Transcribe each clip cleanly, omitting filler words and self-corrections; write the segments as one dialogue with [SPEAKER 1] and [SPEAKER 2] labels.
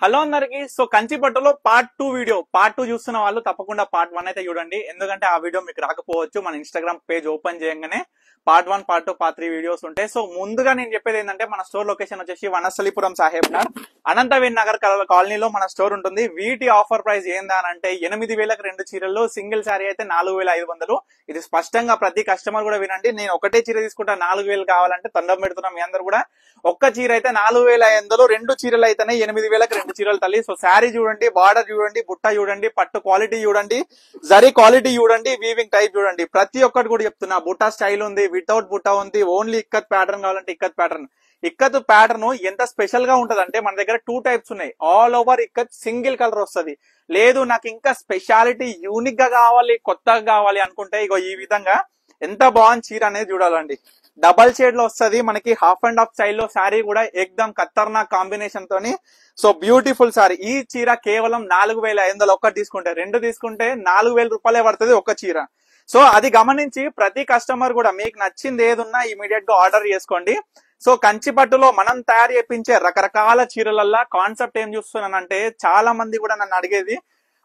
[SPEAKER 1] Hello అందరికి. So కంచిపట్టులో part 2 video part 2 చూస్తున్న వాళ్ళు తప్పకుండా పార్ట్ 1 అయితే చూడండి. ఎందుకంటే ఆ వీడియో మీకు రాకపోవచ్చు. మన ఇన్స్టాగ్రామ్ పేజ్ ఓపెన్ చేయగానే పార్ట్ 1, పార్ట్ 2, పార్ట్ 3 వీడియోస్ ఉంటాయి. సో ముందుగా నేను చెప్పేది ఏంటంటే మన స్టోర్ లొకేషన్ వచ్చేసి వనస్థలిపురం సాహెబ్ నగర్ అనంతవీన్ నగర్ కాలనీలో మన స్టోర్ ఉంటుంది. వీటి ఆఫర్ ప్రైస్ ఏందనంటే 8,000కి 2 చీరలు, సింగిల్ శారీ అయితే 4,500. ఇది స్పష్టంగా ప్రతి కస్టమర్ కూడా వినండి. నేను ఒకటే చీర తీసుకుంటా 4,000 కావాలంటే తండం పెడుతున్నాం. మీ అందరు కూడా ఒక్క చీర అయితే 4,500, 2 చీరలు అయితేనే 8,000కి 2 చీరలు తల్లి. సో శారీ చూడండి, బార్డర్ చూడండి, బుట్ట చూడండి, పట్టు క్వాలిటీ చూడండి, జరీ క్వాలిటీ చూడండి, వీవింగ్ టైప్ చూడండి. ప్రతి ఒక్కటి కూడా చెప్తున్నా. బుట్ట స్టైల్ ఉంది, వితౌట్ బుట్ట ఉంది, ఓన్లీ ఇక్కత్ ప్యాటర్న్ కావాలంటే ఇక్కత్ ప్యాటర్న్. ఇక్కత్ ప్యాటర్న్ ఎంత స్పెషల్ గా ఉంటది అంటే మన దగ్గర 2 టైప్స్ ఉన్నాయి. All over ikat single colour వస్తుంది. లేదు నాకు ఇంకా స్పెషాలిటీ యూనిక్ గా కావాలి, కొత్తగా కావాలి అనుకుంటే ఇగో ఈ విధంగా ఎంత బాగుంది చీర అనేది చూడాలండి. డబల్ షేడ్ లో వస్తుంది మనకి. హాఫ్ అండ్ హాఫ్ స్టైల్లో శారీ కూడా ఎక్దమ్ ఖతర్నాక్ కాంబినేషన్ తోని. So beautiful sari. ఈ చీర కేవలం 4,500. ఒక్కటి తీసుకుంటే, 2 తీసుకుంటే 4,000 రూపాయలే పడుతుంది ఒక చీర. సో అది గమనించి ప్రతి కస్టమర్ కూడా మీకు నచ్చింది ఏదున్నా ఇమీడియట్ గా ఆర్డర్ చేసుకోండి. సో కంచిపట్టులో మనం తయారు చేయించే రకరకాల చీరలల్లా కాన్సెప్ట్ ఏం చూస్తున్నానంటే, చాలా మంది కూడా నన్ను అడిగేది,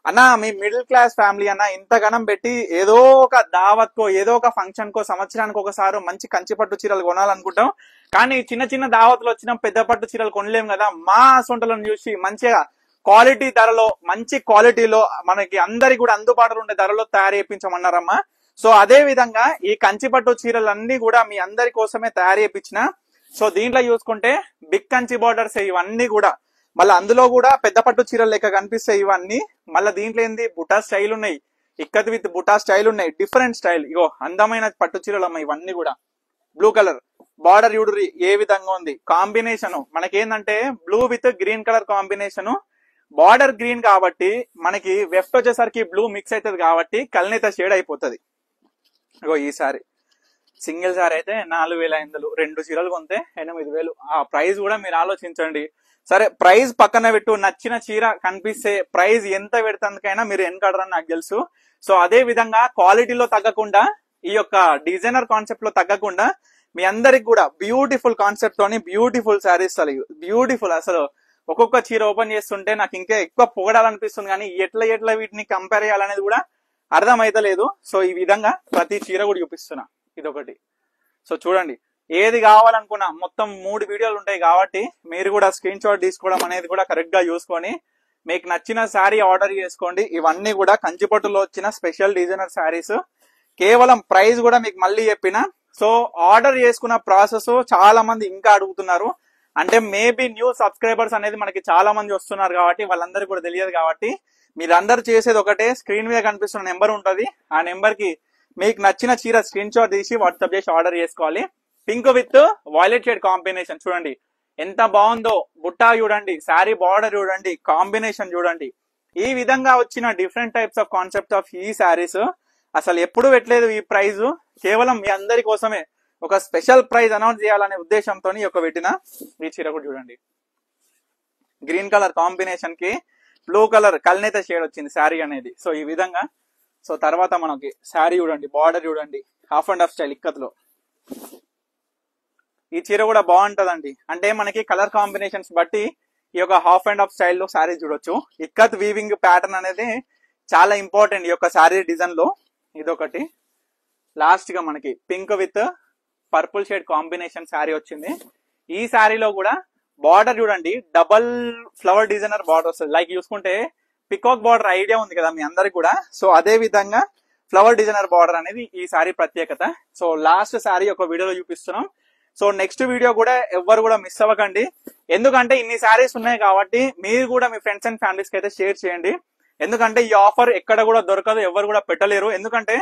[SPEAKER 1] అన్నా మీ మిడిల్ క్లాస్ ఫ్యామిలీ అన్న ఇంతగానం పెట్టి ఏదో ఒక దావత్ కో ఏదో ఒక ఫంక్షన్ కో సంవత్సరానికి ఒకసారి మంచి కంచిపట్టు చీరలు కొనాలనుకుంటాం. కానీ చిన్న చిన్న దావత్లు వచ్చిన పెద్ద పట్టు చీరలు కొనలేం కదా. మా సొంటలను చూసి మంచిగా క్వాలిటీ ధరలో, మంచి క్వాలిటీలో మనకి అందరికి కూడా అందుబాటులో ఉండే ధరలో తయారు చేయించమన్నారమ్మా. సో అదే విధంగా ఈ కంచిపట్టు చీరలన్నీ కూడా మీ అందరి కోసమే తయారు చేయించిన. సో దీంట్లో చూసుకుంటే బిగ్ కంచి బార్డర్స్ ఇవన్నీ కూడా, మళ్ళీ అందులో కూడా పెద్ద పట్టు చీరలు లెక్క కనిపిస్తాయి ఇవన్నీ. మళ్ళీ దీంట్లో ఏంది బుటా స్టైల్ ఉన్నాయి, ఇక్కత్ విత్ బుటా స్టైల్ ఉన్నాయి, డిఫరెంట్ స్టైల్. ఇగో అందమైన పట్టు చీరలు అమ్మాయి ఇవన్నీ కూడా. బ్లూ కలర్ బార్డర్ యూడరి ఏ విధంగా ఉంది కాంబినేషన్. మనకేందంటే blue with green colour combination. Border green కాబట్టి మనకి వెఫ్ట్ వచ్చేసరికి బ్లూ మిక్స్ అవుతుంది కాబట్టి కల్నేత షేడ్ అయిపోతుంది. ఇగో ఈ సారీ సింగిల్ సారీ అయితే 4,500, 2 చీరలు కొంటే 8,000. ఆ ప్రైస్ కూడా మీరు ఆలోచించండి. సరే ప్రైస్ పక్కన పెట్టు, నచ్చిన చీర కనిపిస్తే ప్రైస్ ఎంత పెడతందుకైనా మీరు వెనకడరని నాకు తెలుసు. సో అదే విధంగా క్వాలిటీలో తగ్గకుండా, ఈ యొక్క డిజైనర్ కాన్సెప్ట్ లో తగ్గకుండా మీ అందరికి కూడా బ్యూటిఫుల్ కాన్సెప్ట్ తోని బ్యూటిఫుల్ శారీస్ బ్యూటిఫుల్. అసలు ఒక్కొక్క చీర ఓపెన్ చేస్తుంటే నాకు ఇంకా ఎక్కువ పొగడాలనిపిస్తుంది, కానీ ఎట్లా వీటిని కంపేర్ చేయాలనేది కూడా అర్థమైతలేదు. సో ఈ విధంగా ప్రతి చీర కూడా చూపిస్తున్నా. ఇదొకటి. సో చూడండి, ఏది కావాలనుకున్నా మొత్తం 3 వీడియోలు ఉంటాయి కాబట్టి మీరు కూడా స్క్రీన్ షాట్ తీసుకోవడం అనేది కూడా కరెక్ట్ గా చూసుకొని మీకు నచ్చిన శారీ ఆర్డర్ చేసుకోండి. ఇవన్నీ కూడా కంచిపట్టులో వచ్చిన స్పెషల్ డిజైనర్ శారీస్. కేవలం ప్రైస్ కూడా మీకు మళ్ళీ చెప్పిన. సో ఆర్డర్ చేసుకున్న ప్రాసెస్ చాలా మంది ఇంకా అడుగుతున్నారు. అంటే మేబీ న్యూ సబ్స్క్రైబర్స్ అనేది మనకి చాలా మంది వస్తున్నారు కాబట్టి వాళ్ళందరికీ కూడా తెలియదు కాబట్టి మీరందరూ చేసేది ఒకటే, స్క్రీన్ మీద కనిపిస్తున్న నెంబర్ ఉంటుంది. ఆ నెంబర్ కి మీకు నచ్చిన చీర స్క్రీన్ షాట్ తీసి వాట్సాప్ చేసి ఆర్డర్ చేసుకోవాలి. Pink with violet shade combination చూడండి ఎంత బాగుందో. బుట్టా చూడండి, శారీ బార్డర్ చూడండి, కాంబినేషన్ చూడండి. ఈ విధంగా వచ్చిన different types of concept of ఈ శారీస్ అసలు ఎప్పుడు పెట్టలేదు. ఈ ప్రైజ్ కేవలం మీ అందరి కోసమే ఒక స్పెషల్ ప్రైజ్ అనౌన్స్ చేయాలనే ఉద్దేశంతో ఒక పెట్టిన. ఈ చీర కూడా చూడండి, గ్రీన్ కలర్ కాంబినేషన్ కి బ్లూ కలర్ కల్నేత షేడ్ వచ్చింది శారీ అనేది. సో ఈ విధంగా. సో తర్వాత మనకి శారీ చూడండి, బార్డర్ చూడండి, హాఫ్ అండ్ హాఫ్ స్టైల్ ఇక్కత్లో. ఈ చీర కూడా బాగుంటదండి. అంటే మనకి కలర్ కాంబినేషన్స్ బట్టి ఈ యొక్క హాఫ్ అండ్ హాఫ్ స్టైల్లో శారీ చూడొచ్చు. ఇక్కత్ వీవింగ్ ప్యాటర్న్ అనేది చాలా ఇంపార్టెంట్ ఈ యొక్క శారీ డిజైన్ లో. ఇదొకటి. లాస్ట్ గా మనకి pink with purple shade combination sari వచ్చింది. ఈ శారీలో కూడా బార్డర్ చూడండి, డబల్ ఫ్లవర్ డిజైనర్ బార్డర్ వస్తుంది. లైక్ చూసుకుంటే పికాక్ బార్డర్ ఐడియా ఉంది కదా మీ అందరికి కూడా. సో అదే విధంగా ఫ్లవర్ డిజైనర్ బార్డర్ అనేది ఈ శారీ ప్రత్యేకత. సో లాస్ట్ శారీ ఒక వీడియోలో చూపిస్తున్నాం. సో నెక్స్ట్ వీడియో కూడా ఎవ్వరు కూడా మిస్ అవ్వకండి. ఎందుకంటే ఇన్ని శారీస్ ఉన్నాయి కాబట్టి మీరు కూడా మీ ఫ్రెండ్స్ అండ్ ఫ్యామిలీస్ కి అయితే షేర్ చేయండి. ఎందుకంటే ఈ ఆఫర్ ఎక్కడ కూడా దొరకదు, ఎవరు కూడా పెట్టలేరు. ఎందుకంటే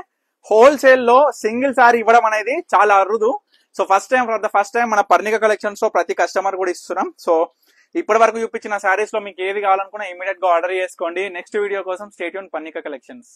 [SPEAKER 1] హోల్సేల్ లో సింగిల్ శారీ ఇవ్వడం అనేది చాలా అరుదు. సో ఫస్ట్ టైం మన పర్ణిక కలెక్షన్స్ లో ప్రతి కస్టమర్ కూడా ఇస్తున్నాం. సో ఇప్పటి వరకు చూపించిన శారీస్ లో మీకు ఏది కావాలనుకున్నా ఇమీడియట్ గా ఆర్డర్ చేసుకోండి. నెక్స్ట్ వీడియో కోసం స్టే ట్యూన్ పర్ణిక కలెక్షన్స్.